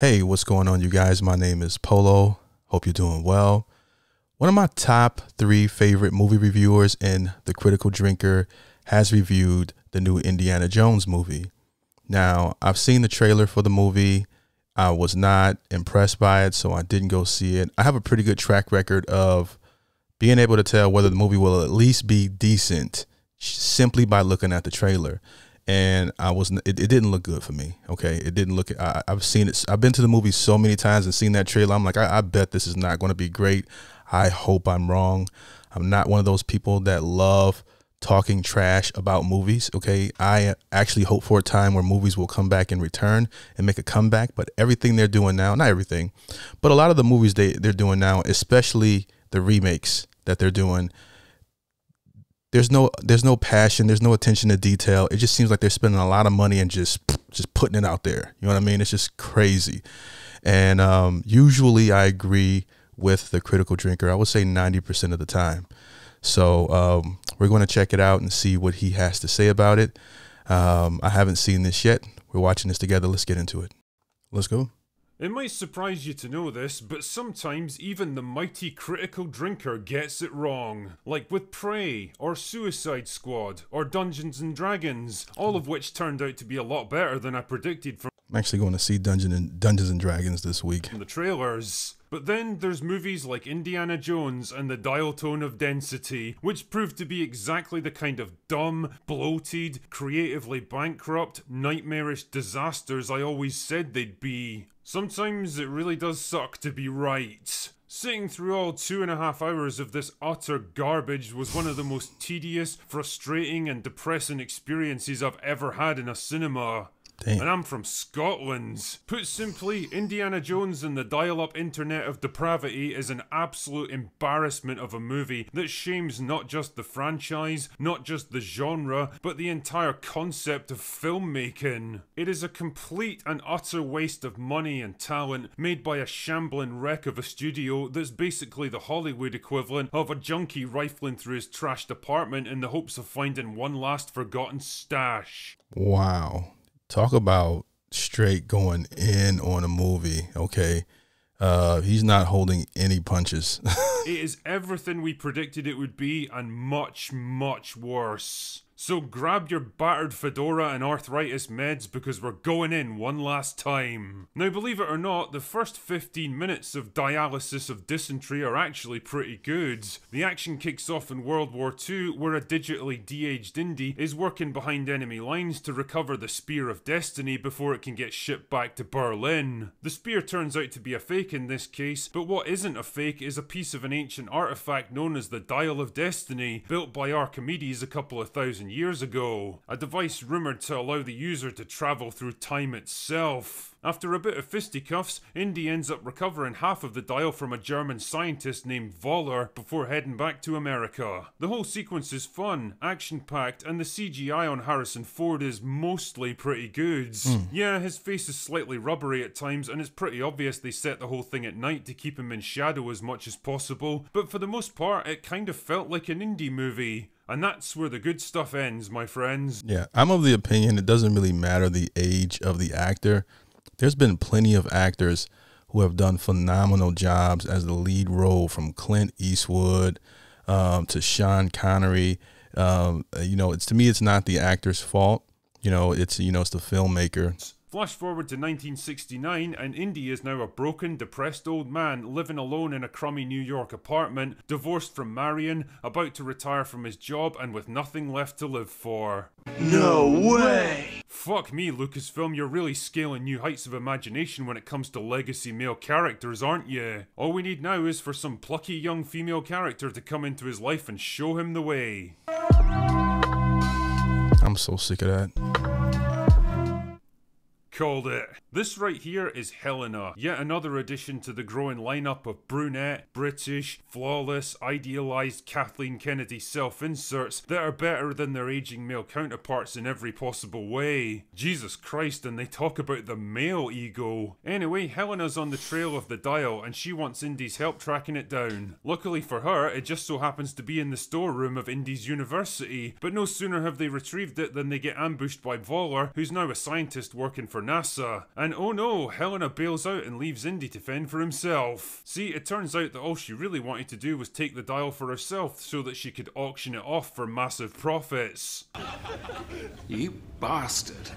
Hey, what's going on, you guys? My name is Polo. Hope you're doing well. One of my top 3 favorite movie reviewers in The Critical Drinker has reviewed the new Indiana Jones movie. Now, I've seen the trailer for the movie. I was not impressed by it, so I didn't go see it. I have a pretty good track record of being able to tell whether the movie will at least be decent simply by looking at the trailer. And it didn't look good for me. Okay. It didn't look, I've seen it. I've been to the movie so many times and seen that trailer. I'm like, I bet this is not going to be great. I hope I'm wrong. I'm not one of those people that love talking trash about movies. Okay. I actually hope for a time where movies will come back and return and make a comeback. But everything they're doing now, not everything, but a lot of the movies they're doing now, especially the remakes that they're doing, there's no passion, there's no attention to detail. It just seems like they're spending a lot of money and just putting it out there. You know what I mean? It's just crazy. And usually I agree with The Critical Drinker. I would say 90% of the time. So we're going to check it out and see what he has to say about it. I haven't seen this yet. We're watching this together. Let's get into it. Let's go. It might surprise you to know this, but sometimes even the mighty Critical Drinker gets it wrong. Like with Prey, or Suicide Squad, or Dungeons and Dragons, all of which turned out to be a lot better than I predicted from I'm actually going to see Dungeons and Dragons this week. the trailers. But then there's movies like Indiana Jones and the Dial Tone of Density, which proved to be exactly the kind of dumb, bloated, creatively bankrupt, nightmarish disasters I always said they'd be. Sometimes it really does suck to be right. Sitting through all 2.5 hours of this utter garbage was one of the most tedious, frustrating and depressing experiences I've ever had in a cinema. Damn. And I'm from Scotland. Put simply, Indiana Jones and the dial-up internet of depravity is an absolute embarrassment of a movie that shames not just the franchise, not just the genre, but the entire concept of filmmaking. It is a complete and utter waste of money and talent made by a shambling wreck of a studio that's basically the Hollywood equivalent of a junkie rifling through his trashed apartment in the hopes of finding one last forgotten stash. Wow. Talk about straight going in on a movie, okay? He's not holding any punches. It is everything we predicted it would be and much, much worse. So grab your battered fedora and arthritis meds because we're going in one last time. Now believe it or not, the first 15 minutes of dialysis of dysentery are actually pretty good. The action kicks off in World War II where a digitally de-aged Indy is working behind enemy lines to recover the Spear of Destiny before it can get shipped back to Berlin. The spear turns out to be a fake in this case, but what isn't a fake is a piece of an ancient artifact known as the Dial of Destiny, built by Archimedes a couple of thousand years ago, a device rumoured to allow the user to travel through time itself. After a bit of fisticuffs, Indy ends up recovering half of the dial from a German scientist named Voller before heading back to America. The whole sequence is fun, action-packed, and the CGI on Harrison Ford is mostly pretty good. Yeah, his face is slightly rubbery at times, and it's pretty obvious they set the whole thing at night to keep him in shadow as much as possible, but for the most part, it kind of felt like an indie movie. And that's where the good stuff ends, my friends. Yeah, I'm of the opinion it doesn't really matter the age of the actor. There's been plenty of actors who have done phenomenal jobs as the lead role, from Clint Eastwood to Sean Connery. To me, it's not the actor's fault. It's the filmmaker. Flash forward to 1969, and Indy is now a broken, depressed old man living alone in a crummy New York apartment, divorced from Marion, about to retire from his job, and with nothing left to live for. No way! Fuck me, Lucasfilm, you're really scaling new heights of imagination when it comes to legacy male characters, aren't you? All we need now is for some plucky young female character to come into his life and show him the way. I'm so sick of that. Called it. This right here is Helena, yet another addition to the growing lineup of brunette, British, flawless, idealised Kathleen Kennedy self-inserts that are better than their aging male counterparts in every possible way. Jesus Christ, and they talk about the male ego. Anyway, Helena's on the trail of the dial and she wants Indy's help tracking it down. Luckily for her, it just so happens to be in the storeroom of Indy's university, but no sooner have they retrieved it than they get ambushed by Voller, who's now a scientist working for NASA. And oh no, Helena bails out and leaves Indy to fend for himself. See, it turns out that all she really wanted to do was take the dial for herself so that she could auction it off for massive profits. You bastard.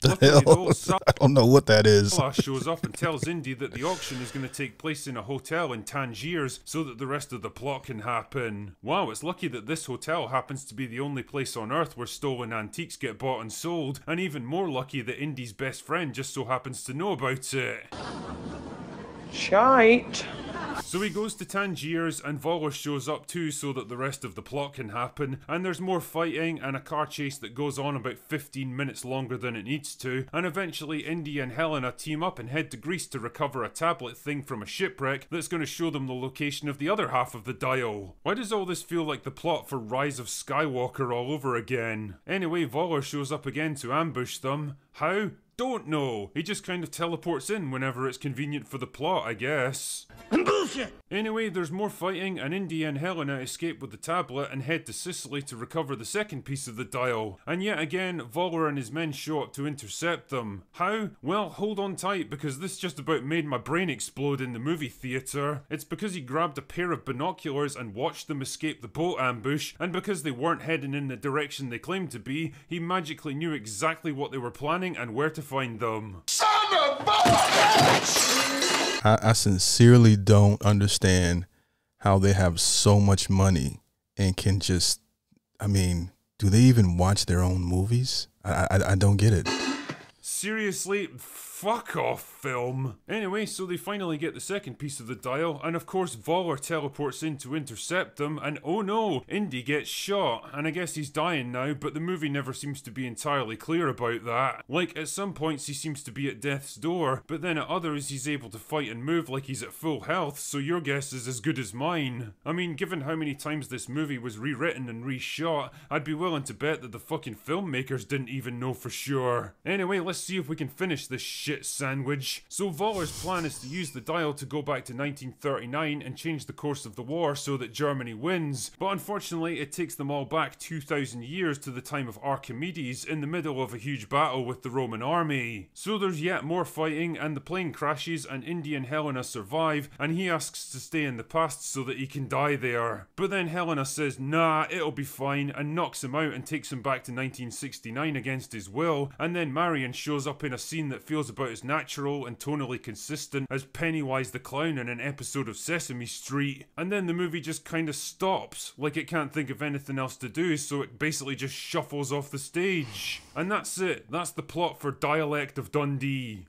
The hell? I don't know what that is. Sala shows up and tells Indy that the auction is going to take place in a hotel in Tangiers so that the rest of the plot can happen. Wow, it's lucky that this hotel happens to be the only place on Earth where stolen antiques get bought and sold, and even more lucky that Indy's best friend just so happens to know about it. Shite. So he goes to Tangiers and Voller shows up too so that the rest of the plot can happen, and there's more fighting and a car chase that goes on about 15 minutes longer than it needs to, and eventually Indy and Helena team up and head to Greece to recover a tablet thing from a shipwreck that's going to show them the location of the other half of the dial. Why does all this feel like the plot for Rise of Skywalker all over again? Anyway, Voller shows up again to ambush them. How? Don't know. He just kind of teleports in whenever it's convenient for the plot, I guess. Bullshit. Anyway, there's more fighting, and Indy and Helena escape with the tablet and head to Sicily to recover the second piece of the dial. And yet again, Voller and his men show up to intercept them. How? Well, hold on tight, because this just about made my brain explode in the movie theatre. It's because he grabbed a pair of binoculars and watched them escape the boat ambush, and because they weren't heading in the direction they claimed to be, he magically knew exactly what they were planning and where to find them. Son of a bitch! I sincerely don't understand how they have so much money and can just, I mean, do they even watch their own movies? I don't get it. Seriously? Fuck off, film. Anyway, so they finally get the second piece of the dial, and of course Voller teleports in to intercept them, and oh no, Indy gets shot, and I guess he's dying now, but the movie never seems to be entirely clear about that. Like, at some points he seems to be at death's door, but then at others he's able to fight and move like he's at full health, so your guess is as good as mine. I mean, given how many times this movie was rewritten and reshot, I'd be willing to bet that the fucking filmmakers didn't even know for sure. Anyway, let's see if we can finish this shit sandwich. So Voller's plan is to use the dial to go back to 1939 and change the course of the war so that Germany wins, but unfortunately it takes them all back 2,000 years to the time of Archimedes in the middle of a huge battle with the Roman army. So there's yet more fighting and the plane crashes and Indy and Helena survive, and he asks to stay in the past so that he can die there. But then Helena says nah, it'll be fine, and knocks him out and takes him back to 1969 against his will, and then Marion shows up in a scene that feels about as natural and tonally consistent as Pennywise the Clown in an episode of Sesame Street, and then the movie just kinda stops, like it can't think of anything else to do, so it basically just shuffles off the stage. And that's it, that's the plot for Dialect of Dundee.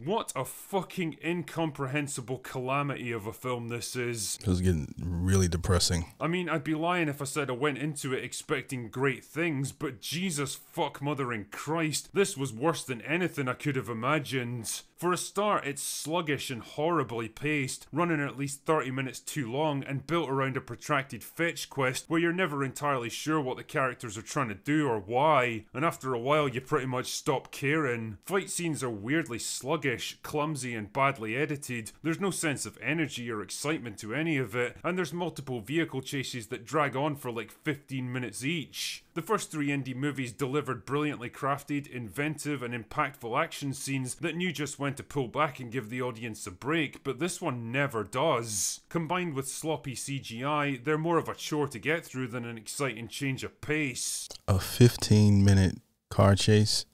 What a fucking incomprehensible calamity of a film this is. It was getting really depressing. I mean, I'd be lying if I said I went into it expecting great things, but Jesus fuck mother in Christ, this was worse than anything I could have imagined. For a start, it's sluggish and horribly paced, running at least 30 minutes too long and built around a protracted fetch quest where you're never entirely sure what the characters are trying to do or why, and after a while you pretty much stop caring. Fight scenes are weirdly sluggish, clumsy and badly edited, there's no sense of energy or excitement to any of it, and there's multiple vehicle chases that drag on for like 15 minutes each. The first three Indy movies delivered brilliantly crafted, inventive and impactful action scenes that knew just when to pull back and give the audience a break, but this one never does. Combined with sloppy CGI, they're more of a chore to get through than an exciting change of pace. A 15-minute car chase,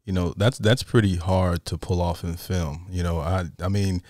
you know, that's pretty hard to pull off in film. You know, I mean,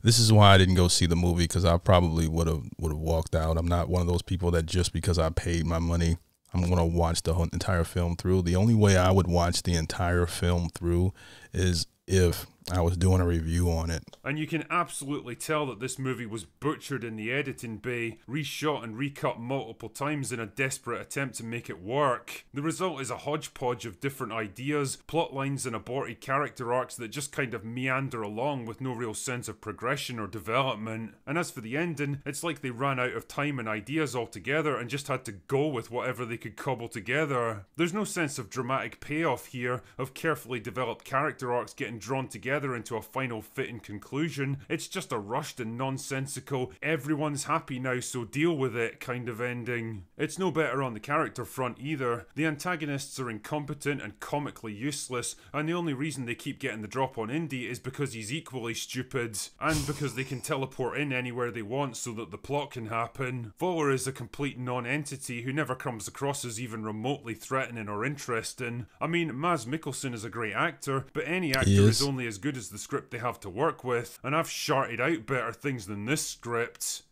this is why I didn't go see the movie, because I probably would have walked out. I'm not one of those people that just because I paid my money, I'm going to watch the whole entire film through. The only way I would watch the entire film through is if I was doing a review on it. And you can absolutely tell that this movie was butchered in the editing bay, reshot and recut multiple times in a desperate attempt to make it work. The result is a hodgepodge of different ideas, plot lines and aborted character arcs that just kind of meander along with no real sense of progression or development. And as for the ending, it's like they ran out of time and ideas altogether and just had to go with whatever they could cobble together. There's no sense of dramatic payoff here, of carefully developed character arcs getting drawn together together into a final fitting conclusion. It's just a rushed and nonsensical, everyone's happy now so deal with it kind of ending. It's no better on the character front either. The antagonists are incompetent and comically useless, and the only reason they keep getting the drop on Indy is because he's equally stupid, and because they can teleport in anywhere they want so that the plot can happen. Waller is a complete non-entity who never comes across as even remotely threatening or interesting. I mean, Mads Mikkelsen is a great actor, but any actor is only as good as the script they have to work with, and I've sharted out better things than this script.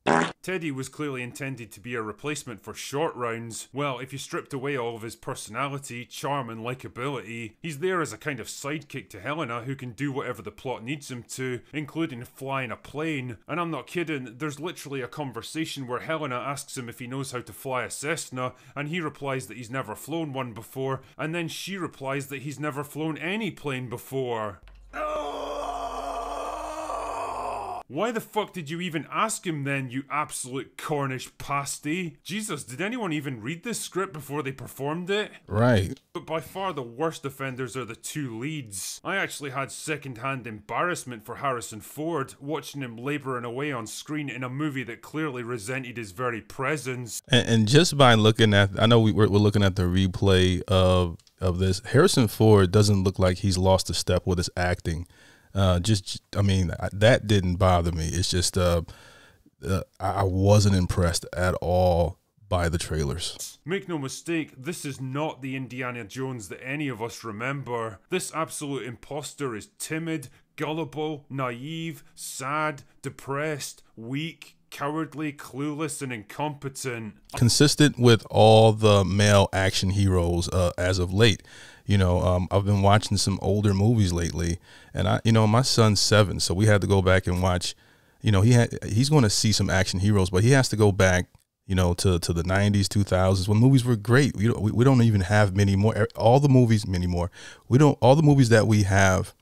Teddy was clearly intended to be a replacement for Short Rounds. Well, if you stripped away all of his personality, charm and likability, he's there as a kind of sidekick to Helena who can do whatever the plot needs him to, including flying a plane. And I'm not kidding, there's literally a conversation where Helena asks him if he knows how to fly a Cessna, and he replies that he's never flown one before, and then she replies that he's never flown any plane before. Why the fuck did you even ask him then, you absolute Cornish pasty? Jesus, did anyone even read this script before they performed it? Right. But by far the worst offenders are the two leads. I actually had second-hand embarrassment for Harrison Ford, watching him labouring away on screen in a movie that clearly resented his very presence. And just by looking at, I know we're looking at the replay of this, Harrison Ford doesn't look like he's lost a step with his acting. I mean, that didn't bother me. It's just, I wasn't impressed at all by the trailers. Make no mistake, this is not the Indiana Jones that any of us remember. This absolute imposter is timid, gullible, naive, sad, depressed, weak, cowardly, clueless, and incompetent. Consistent with all the male action heroes as of late. You know, I've been watching some older movies lately, and my son's 7, so we had to go back and watch. You know, he's going to see some action heroes, but he has to go back, you know, to the 90s, 2000s when movies were great. We don't even have many more. All the movies that we have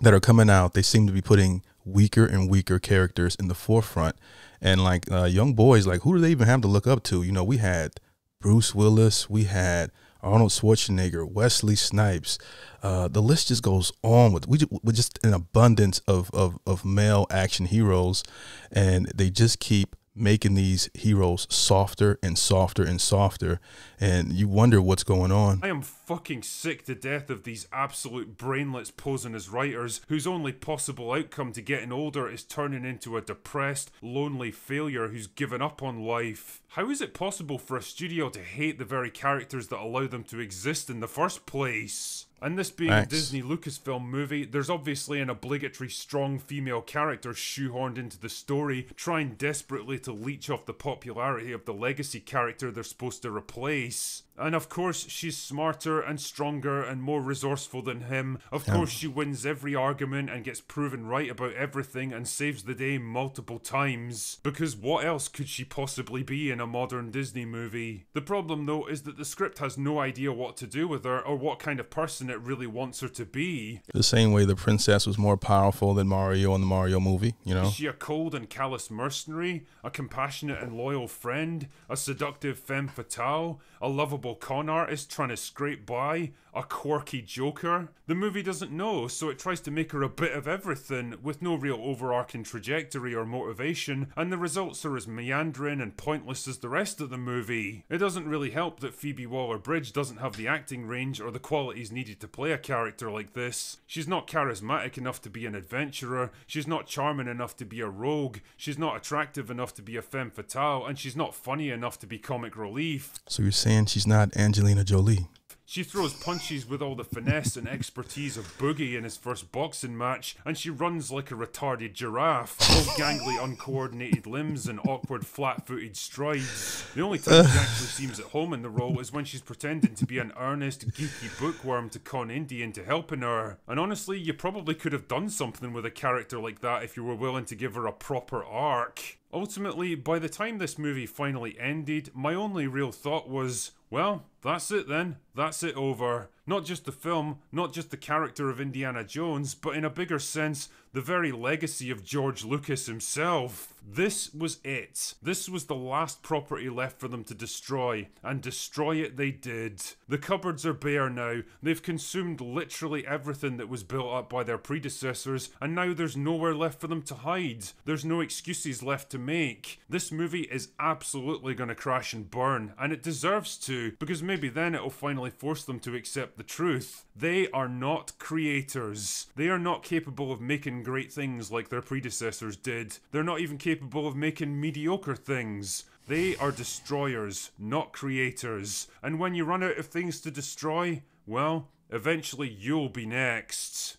that are coming out, they seem to be putting weaker and weaker characters in the forefront. And like young boys, like, who do they even have to look up to? You know, we had Bruce Willis, we had Arnold Schwarzenegger, Wesley Snipes. The list just goes on with just an abundance of male action heroes, and they just keep making these heroes softer and softer and softer, and you wonder what's going on. I am fucking sick to death of these absolute brainlets posing as writers whose only possible outcome to getting older is turning into a depressed, lonely failure who's given up on life. How is it possible for a studio to hate the very characters that allow them to exist in the first place? And this being a Disney Lucasfilm movie, there's obviously an obligatory strong female character shoehorned into the story, trying desperately to leech off the popularity of the legacy character they're supposed to replace. And of course, she's smarter and stronger and more resourceful than him. Of course, she wins every argument and gets proven right about everything and saves the day multiple times. Because what else could she possibly be in a modern Disney movie? The problem, though, is that the script has no idea what to do with her or what kind of person it really wants her to be. The same way the princess was more powerful than Mario in the Mario movie, you know? Is she a cold and callous mercenary? A compassionate and loyal friend? A seductive femme fatale? A lovable con artist trying to scrape by? A quirky joker? The movie doesn't know, so it tries to make her a bit of everything, with no real overarching trajectory or motivation, and the results are as meandering and pointless as the rest of the movie. It doesn't really help that Phoebe Waller-Bridge doesn't have the acting range or the qualities needed to play a character like this. She's not charismatic enough to be an adventurer, she's not charming enough to be a rogue, she's not attractive enough to be a femme fatale, and she's not funny enough to be comic relief. So you're saying she's not Angelina Jolie? She throws punches with all the finesse and expertise of Boogie in his first boxing match, and she runs like a retarded giraffe, all gangly uncoordinated limbs and awkward flat-footed strides. The only time she actually seems at home in the role is when she's pretending to be an earnest, geeky bookworm to con Indy into helping her. And honestly, you probably could have done something with a character like that if you were willing to give her a proper arc. Ultimately, by the time this movie finally ended, my only real thought was, well, That's it then. That's it over. Not just the film, not just the character of Indiana Jones, but in a bigger sense, the very legacy of George Lucas himself. This was it. This was the last property left for them to destroy, and destroy it they did. The cupboards are bare now. They've consumed literally everything that was built up by their predecessors, and now there's nowhere left for them to hide. There's no excuses left to make. This movie is absolutely going to crash and burn, and it deserves to, because maybe then it'll finally force them to accept the truth. They are not creators. They are not capable of making great things like their predecessors did. They're not even capable of making mediocre things. They are destroyers, not creators. And when you run out of things to destroy, well, eventually you'll be next.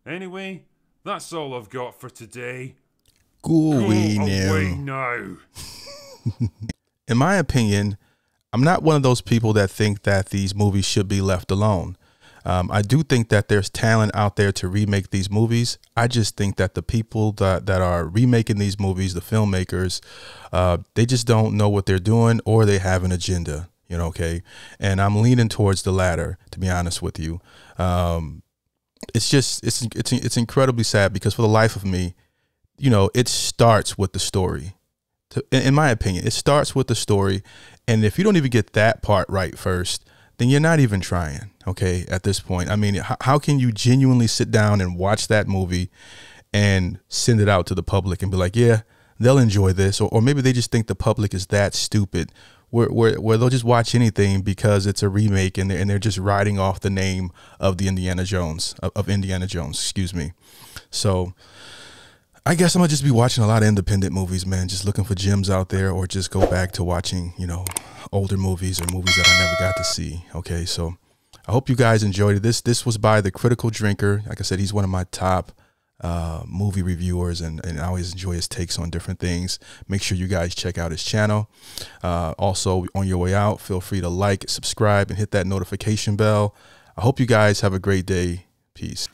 Anyway, that's all I've got for today. Go away now. now. In my opinion, I'm not one of those people that think that these movies should be left alone. I do think that there's talent out there to remake these movies. I just think that the people that are remaking these movies, the filmmakers, they just don't know what they're doing, or they have an agenda, you know, okay? And I'm leaning towards the latter, to be honest with you. It's incredibly sad, because for the life of me, you know, it starts with the story. In my opinion, it starts with the story. And if you don't even get that part right first, then you're not even trying, okay, at this point. I mean, how can you genuinely sit down and watch that movie and send it out to the public and be like, yeah, they'll enjoy this? Or maybe they just think the public is that stupid where they'll just watch anything because it's a remake, and they're just riding off the name of the Indiana Jones, excuse me. So I guess I'm gonna just be watching a lot of independent movies, man, just looking for gems out there, or just go back to watching, you know, older movies or movies that I never got to see. Okay, so I hope you guys enjoyed it. This was by The Critical Drinker. Like I said, he's one of my top movie reviewers, and I always enjoy his takes on different things. Make sure you guys check out his channel. Also, on your way out, feel free to like, subscribe, and hit that notification bell. I hope you guys have a great day. Peace.